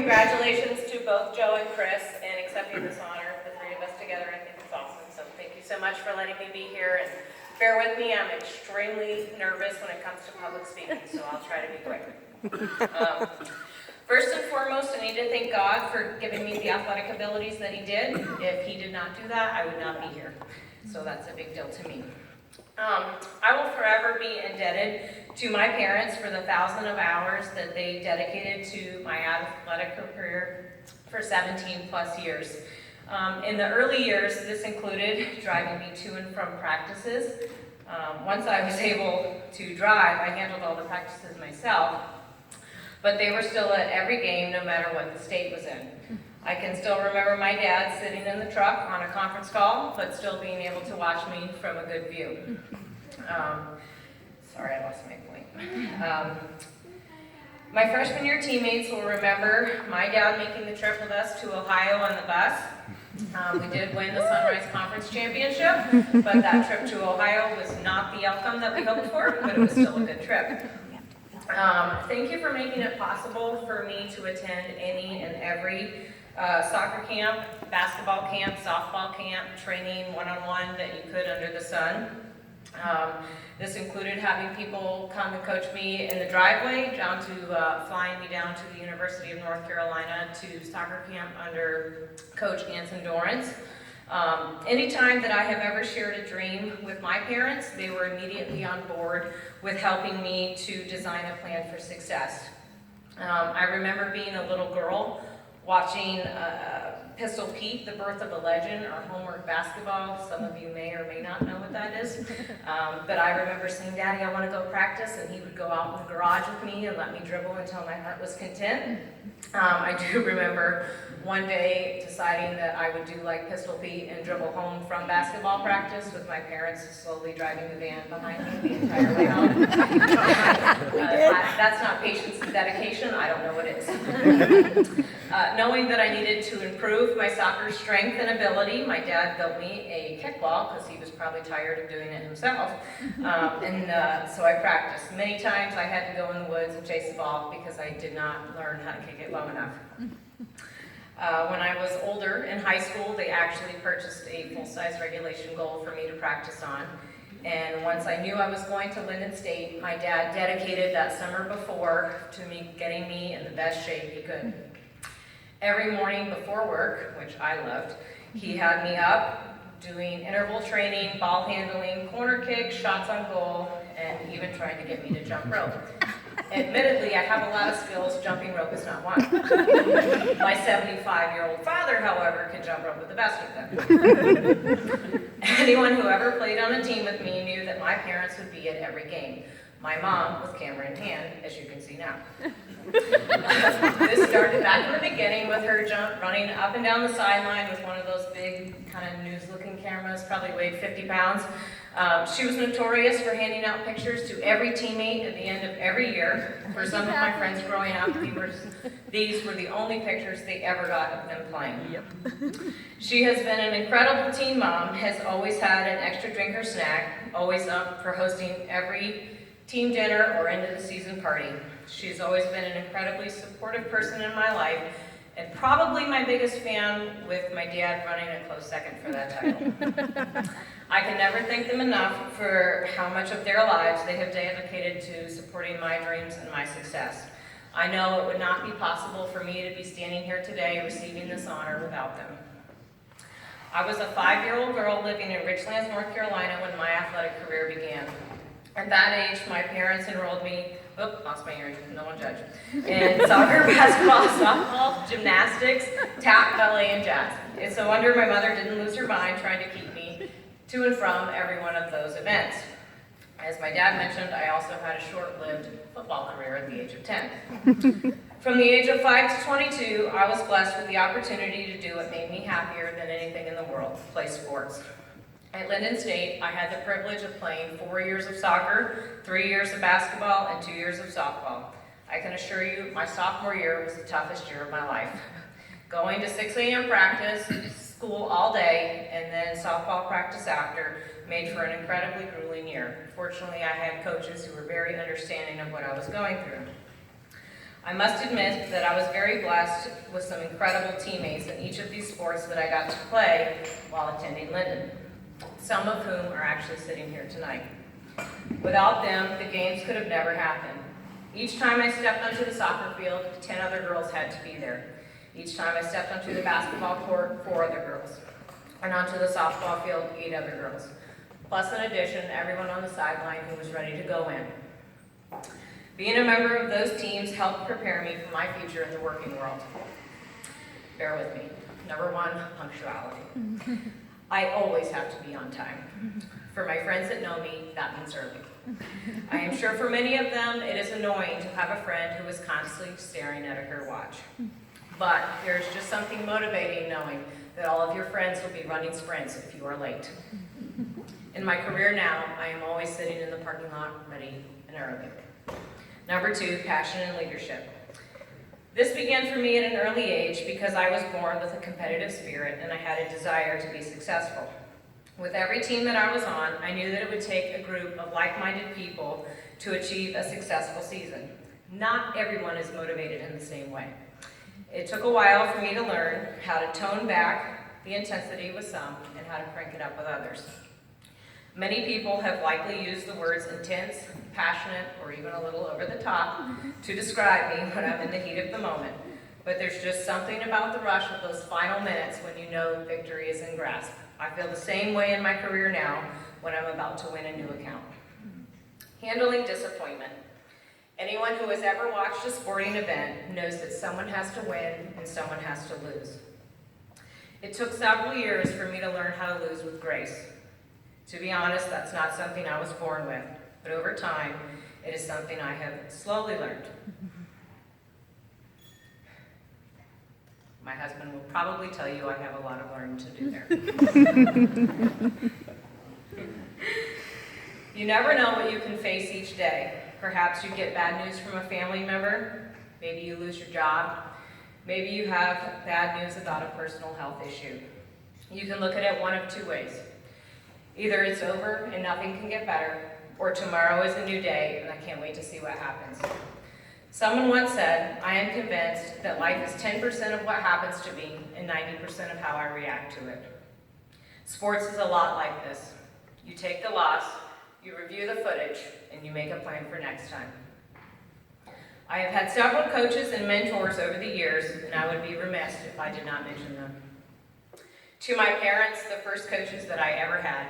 Congratulations to both Joe and Chris in accepting this honor. The three of us together, I think it's awesome. So thank you so much for letting me be here. And bear with me, I'm extremely nervous when it comes to public speaking, so I'll try to be quick. First and foremost, I need to thank God for giving me the athletic abilities that He did. If He did not do that, I would not be here. So that's a big deal to me. I will forever be indebted to my parents for the thousands of hours that they dedicated to my athletic career for 17 plus years. In the early years, this included driving me to and from practices. Once I was able to drive, I handled all the practices myself, but they were still at every game no matter what the state was in. I can still remember my dad sitting in the truck on a conference call, but still being able to watch me from a good view. Sorry, I lost my point. My freshman year teammates will remember my dad making the trip with us to Ohio on the bus. We did win the Sunrise Conference Championship, but that trip to Ohio was not the outcome that we hoped for, but it was still a good trip. Thank you for making it possible for me to attend any and every soccer camp, basketball camp, softball camp, training one-on-one that you could under the sun. This included having people come and coach me in the driveway, down to flying me down to the University of North Carolina to soccer camp under Coach Anson Dorrance. Anytime that I have ever shared a dream with my parents, they were immediately on board with helping me to design a plan for success. I remember being a little girl watching Pistol Pete, The Birth of a Legend, or homework basketball. Some of you may or may not know what that is. But I remember saying, Daddy, I want to go practice, and he would go out in the garage with me and let me dribble until my heart was content. I do remember one day deciding that I would do like Pistol Pete and dribble home from basketball practice with my parents slowly driving the van behind me the entire way home. That's not patience and dedication. I don't know what is. Knowing that I needed to improve my soccer strength and ability, my dad built me a kickball because he was probably tired of doing it himself. So I practiced. Many times I had to go in the woods and chase the ball because I did not learn how to kick it low enough. When I was older in high school, they actually purchased a full-size regulation goal for me to practice on. And once I knew I was going to Linden State, my dad dedicated that summer before to me getting me in the best shape he could. Every morning before work, which I loved, he had me up doing interval training, ball handling, corner kicks, shots on goal, and even trying to get me to jump rope. Admittedly, I have a lot of skills. Jumping rope is not one. My 75-year-old father, however, can jump rope with the best of them. Anyone who ever played on a team with me knew that my parents would be at every game. My mom with camera in hand, as you can see now. This started back in the beginning with her running up and down the sideline with one of those big kind of news-looking cameras, probably weighed 50 pounds. She was notorious for handing out pictures to every teammate at the end of every year. For some of my friends growing up, these were the only pictures they ever got of them playing. Yep. She has been an incredible teen mom, has always had an extra drink or snack, always up for hosting every team dinner or end of the season party. She's always been an incredibly supportive person in my life, and probably my biggest fan, with my dad running a close second for that title. I can never thank them enough for how much of their lives they have dedicated to supporting my dreams and my success. I know it would not be possible for me to be standing here today receiving this honor without them. I was a 5-year-old girl living in Richlands, North Carolina when my athletic career began. At that age, my parents enrolled me, lost my earring, no one judge, in soccer, basketball, softball, gymnastics, tap, ballet, and jazz. It's a wonder my mother didn't lose her mind trying to keep me to and from every one of those events. As my dad mentioned, I also had a short-lived football career at the age of 10. From the age of 5 to 22, I was blessed with the opportunity to do what made me happier than anything in the world, play sports. At Linden State, I had the privilege of playing 4 years of soccer, 3 years of basketball, and 2 years of softball. I can assure you, my sophomore year was the toughest year of my life. Going to 6 a.m. practice, school all day, and then softball practice after made for an incredibly grueling year. Fortunately, I had coaches who were very understanding of what I was going through. I must admit that I was very blessed with some incredible teammates in each of these sports that I got to play while attending Linden, some of whom are actually sitting here tonight. Without them, the games could have never happened. Each time I stepped onto the soccer field, 10 other girls had to be there. Each time I stepped onto the basketball court, 4 other girls. And onto the softball field, 8 other girls. Plus, in addition, everyone on the sideline who was ready to go in. Being a member of those teams helped prepare me for my future in the working world. Bear with me. Number 1, punctuality. I always have to be on time. For my friends that know me, that means early. I am sure for many of them, it is annoying to have a friend who is constantly staring at her watch. But there's just something motivating knowing that all of your friends will be running sprints if you are late. In my career now, I am always sitting in the parking lot, ready and early. Number 2, passion and leadership. This began for me at an early age because I was born with a competitive spirit and I had a desire to be successful. With every team that I was on, I knew that it would take a group of like-minded people to achieve a successful season. Not everyone is motivated in the same way. It took a while for me to learn how to tone back the intensity with some and how to crank it up with others. Many people have likely used the words intense, passionate, or even a little over the top to describe me when I'm in the heat of the moment. But there's just something about the rush of those final minutes when you know victory is in grasp. I feel the same way in my career now when I'm about to win a new account. Handling disappointment. Anyone who has ever watched a sporting event knows that someone has to win and someone has to lose. It took several years for me to learn how to lose with grace. To be honest, that's not something I was born with, but over time, it is something I have slowly learned. My husband will probably tell you I have a lot of learning to do there. You never know what you can face each day. Perhaps you get bad news from a family member. Maybe you lose your job. Maybe you have bad news about a personal health issue. You can look at it one of 2 ways. Either it's over and nothing can get better, or tomorrow is a new day and I can't wait to see what happens. Someone once said, I am convinced that life is 10% of what happens to me and 90% of how I react to it. Sports is a lot like this. You take the loss, you review the footage, and you make a plan for next time. I have had several coaches and mentors over the years, and I would be remiss if I did not mention them. To my parents, the first coaches that I ever had,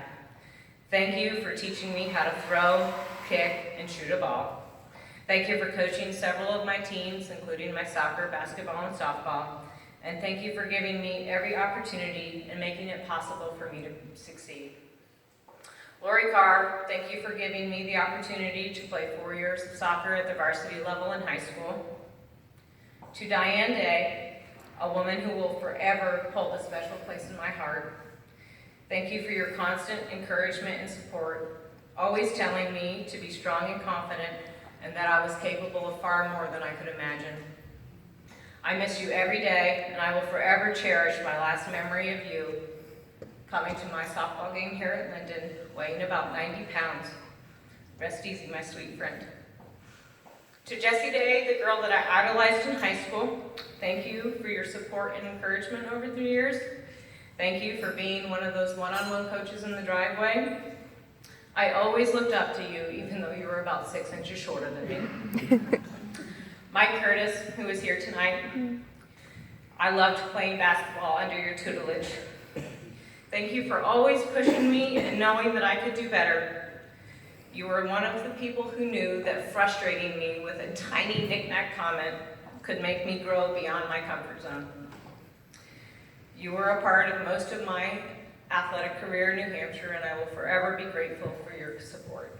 thank you for teaching me how to throw, kick, and shoot a ball. Thank you for coaching several of my teams, including my soccer, basketball, and softball. And thank you for giving me every opportunity and making it possible for me to succeed. Lori Carr, thank you for giving me the opportunity to play 4 years of soccer at the varsity level in high school. To Diane Day, a woman who will forever hold a special place in my heart, thank you for your constant encouragement and support, always telling me to be strong and confident and that I was capable of far more than I could imagine. I miss you every day, and I will forever cherish my last memory of you coming to my softball game here at Linden, weighing about 90 pounds. Rest easy, my sweet friend. To Jessie Day, the girl that I idolized in high school, thank you for your support and encouragement over the years. Thank you for being one of those one-on-one coaches in the driveway. I always looked up to you, even though you were about 6 inches shorter than me. Mike Curtis, who is here tonight, I loved playing basketball under your tutelage. Thank you for always pushing me and knowing that I could do better. You were one of the people who knew that frustrating me with a tiny knick-knack comment could make me grow beyond my comfort zone. You were a part of most of my athletic career in New Hampshire, and I will forever be grateful for your support.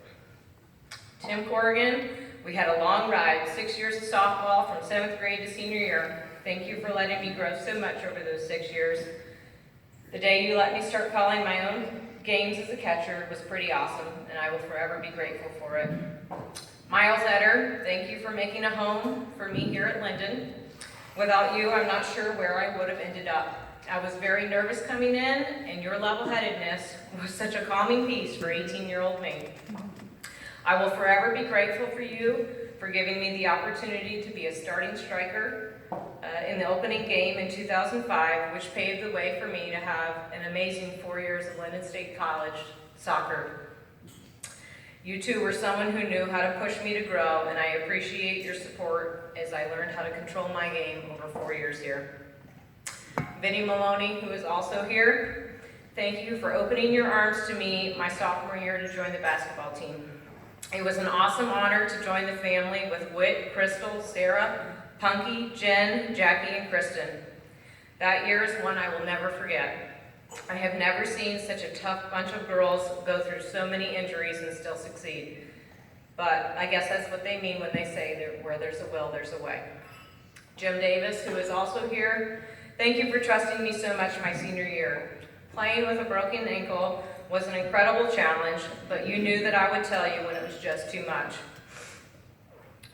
Tim Corrigan, we had a long ride, 6 years of softball from 7th grade to senior year. Thank you for letting me grow so much over those 6 years. The day you let me start calling my own games as a catcher was pretty awesome, and I will forever be grateful for it. Miles Etter, thank you for making a home for me here at Linden. Without you, I'm not sure where I would have ended up. I was very nervous coming in, and your level-headedness was such a calming piece for 18-year-old me. I will forever be grateful for you for giving me the opportunity to be a starting striker in the opening game in 2005, which paved the way for me to have an amazing 4 years of Linden State College soccer. You two were someone who knew how to push me to grow, and I appreciate your support as I learned how to control my game over 4 years here. Vinny Maloney, who is also here, thank you for opening your arms to me my sophomore year to join the basketball team. It was an awesome honor to join the family with Whit, Crystal, Sarah, Punky, Jen, Jackie, and Kristen. That year is one I will never forget. I have never seen such a tough bunch of girls go through so many injuries and still succeed. But I guess that's what they mean when they say that where there's a will, there's a way. Jim Davis, who is also here, thank you for trusting me so much my senior year. Playing with a broken ankle was an incredible challenge, but you knew that I would tell you when it was just too much.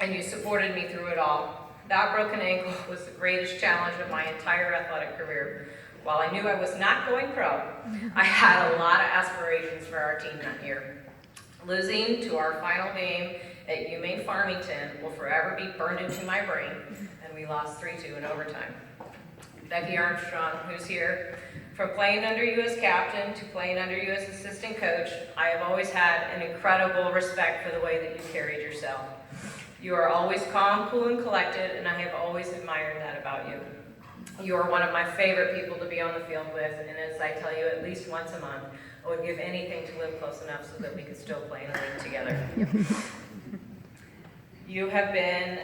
And you supported me through it all. That broken ankle was the greatest challenge of my entire athletic career. While I knew I was not going pro, I had a lot of aspirations for our team that year. Losing to our final game at UMaine Farmington will forever be burned into my brain, and we lost 3-2 in overtime. Becky Armstrong, who's here, from playing under you as captain to playing under you as assistant coach, I have always had an incredible respect for the way that you carried yourself. You are always calm, cool, and collected, and I have always admired that about you. You are one of my favorite people to be on the field with, and as I tell you at least once a month, I would give anything to live close enough so that we could still play in a league together. You have been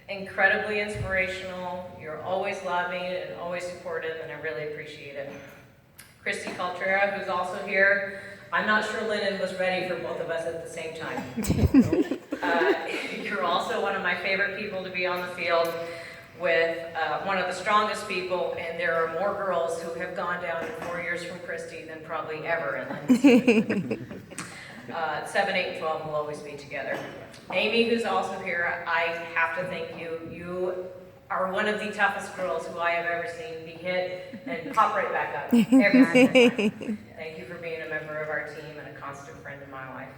incredibly inspirational. You're always loving and always supportive, and I really appreciate it. Christy Caltrera, who's also here. I'm not sure Linden was ready for both of us at the same time. You're also one of my favorite people to be on the field with, one of the strongest people, and there are more girls who have gone down in 4 years from Christy than probably ever in Linden. 7, 8, and 12 will always be together. Amy, who's also here, I have to thank you. You are one of the toughest girls who I have ever seen be hit and pop right back up every single time. Thank you for being a member of our team and a constant friend in my life.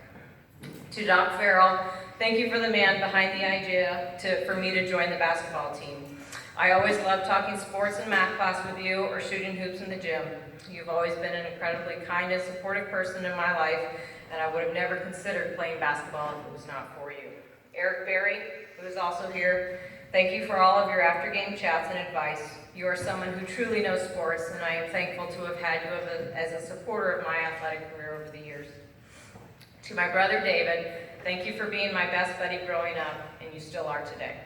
To Doc Farrell, thank you for the man behind the idea for me to join the basketball team. I always loved talking sports and math class with you or shooting hoops in the gym. You've always been an incredibly kind and supportive person in my life, and I would have never considered playing basketball if it was not for you. Eric Berry, who is also here, thank you for all of your after-game chats and advice. You are someone who truly knows sports, and I am thankful to have had you as a supporter of my athletic career over the years. To my brother David, thank you for being my best buddy growing up, and you still are today.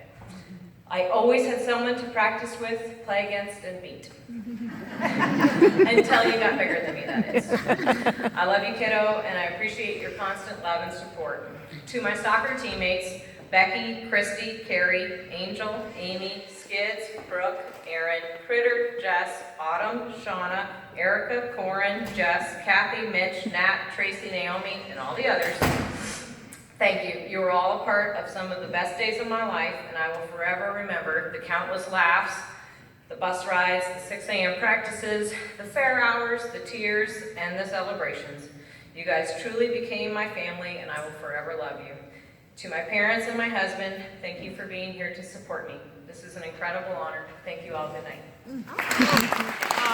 I always had someone to practice with, play against, and beat. Until you got bigger than me, that is. I love you, kiddo, and I appreciate your constant love and support. To my soccer teammates, Becky, Christy, Carrie, Angel, Amy, Skids, Brooke, Erin, Critter, Jess, Autumn, Shauna, Erica, Corin, Jess, Kathy, Mitch, Nat, Tracy, Naomi, and all the others. Thank you. You were all a part of some of the best days of my life, and I will forever remember the countless laughs, the bus rides, the 6 a.m. practices, the fair hours, the tears, and the celebrations. You guys truly became my family, and I will forever love you. To my parents and my husband, thank you for being here to support me. This is an incredible honor. Thank you all. Good night.